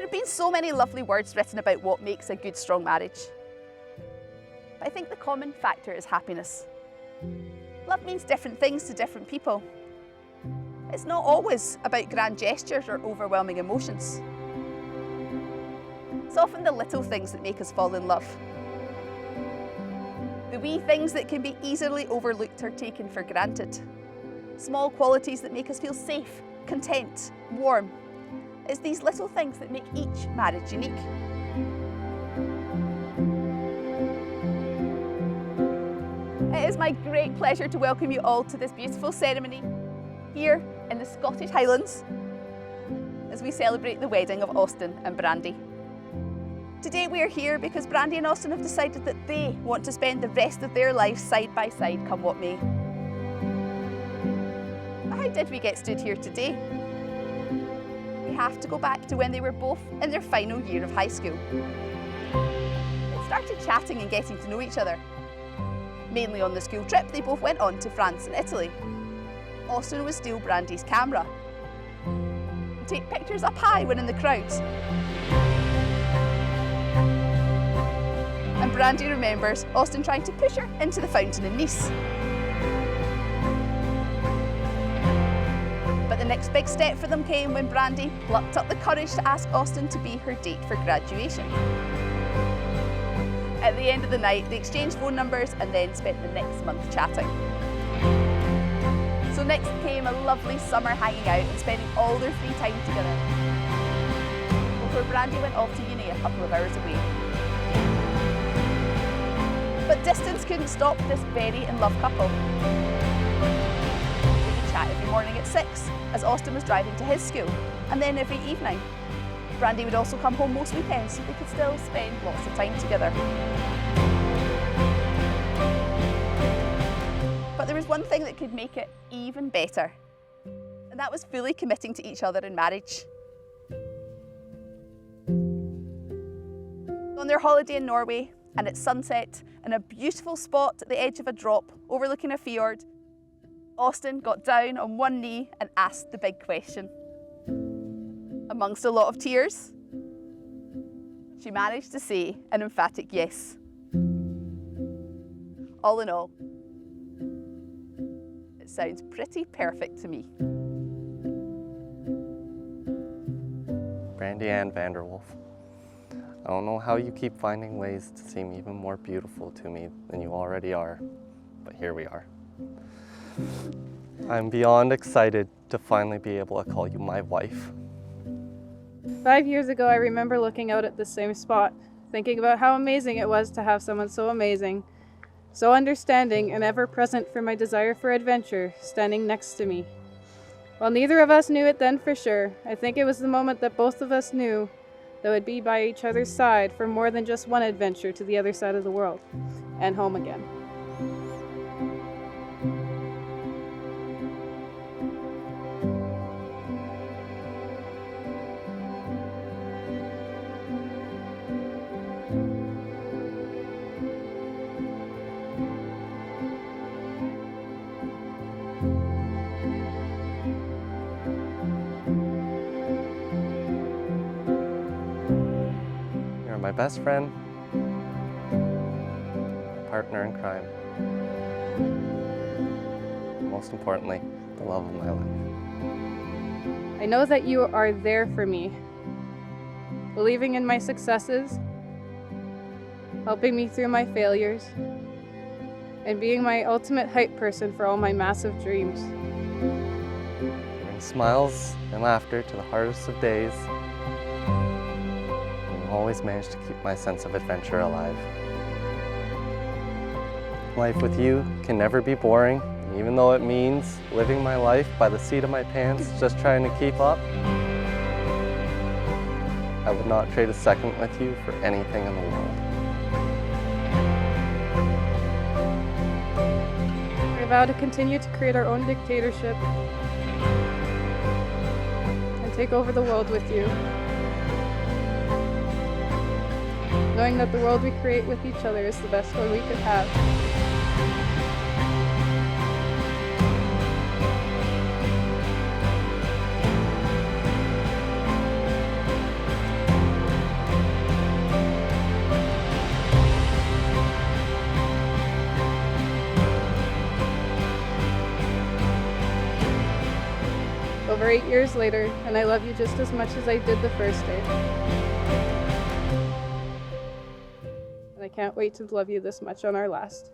have been so many lovely words written about what makes a good, strong marriage. But I think the common factor is happiness. Love means different things to different people. It's not always about grand gestures or overwhelming emotions. It's often the little things that make us fall in love. The wee things that can be easily overlooked or taken for granted. Small qualities that make us feel safe, content, warm. It's these little things that make each marriage unique. It is my great pleasure to welcome you all to this beautiful ceremony here in the Scottish Highlands as we celebrate the wedding of Austin and Brandi. Today we are here because Brandi and Austin have decided that they want to spend the rest of their lives side by side, come what may. But how did we get stood here today? We have to go back to when they were both in their final year of high school. They started chatting and getting to know each other. Mainly on the school trip they both went on to France and Italy. Austin would steal Brandi's camera and take pictures up high when in the crowds. And Brandi remembers Austin trying to push her into the fountain in Nice. But the next big step for them came when Brandi plucked up the courage to ask Austin to be her date for graduation. At the end of the night, they exchanged phone numbers and then spent the next month chatting. So next came a lovely summer hanging out and spending all their free time together, before Brandi went off to uni a couple of hours away. But distance couldn't stop this very in love couple. They would chat every morning at 6 as Austin was driving to his school, and then every evening. Brandi would also come home most weekends so they could still spend lots of time together. But there was one thing that could make it even better, and that was fully committing to each other in marriage. On their holiday in Norway, and at sunset, in a beautiful spot at the edge of a drop overlooking a fjord, Austin got down on one knee and asked the big question. Amongst a lot of tears, she managed to say an emphatic yes. All in all, it sounds pretty perfect to me. Brandi Ann Vanderwolf, I don't know how you keep finding ways to seem even more beautiful to me than you already are, but here we are. I'm beyond excited to finally be able to call you my wife. 5 years ago, I remember looking out at the same spot, thinking about how amazing it was to have someone so amazing, so understanding and ever present for my desire for adventure, standing next to me. While neither of us knew it then for sure, I think it was the moment that both of us knew that we'd be by each other's side for more than just one adventure to the other side of the world, and home again. My best friend, partner in crime, most importantly, the love of my life. I know that you are there for me, believing in my successes, helping me through my failures, and being my ultimate hype person for all my massive dreams. Bring smiles and laughter to the hardest of days. Always managed to keep my sense of adventure alive. Life with you can never be boring, even though it means living my life by the seat of my pants, just trying to keep up. I would not trade a second with you for anything in the world. We vow to continue to create our own dictatorship and take over the world with you, knowing that the world we create with each other is the best one we could have. We're 8 years later, and I love you just as much as I did the first day. And I can't wait to love you this much on our last.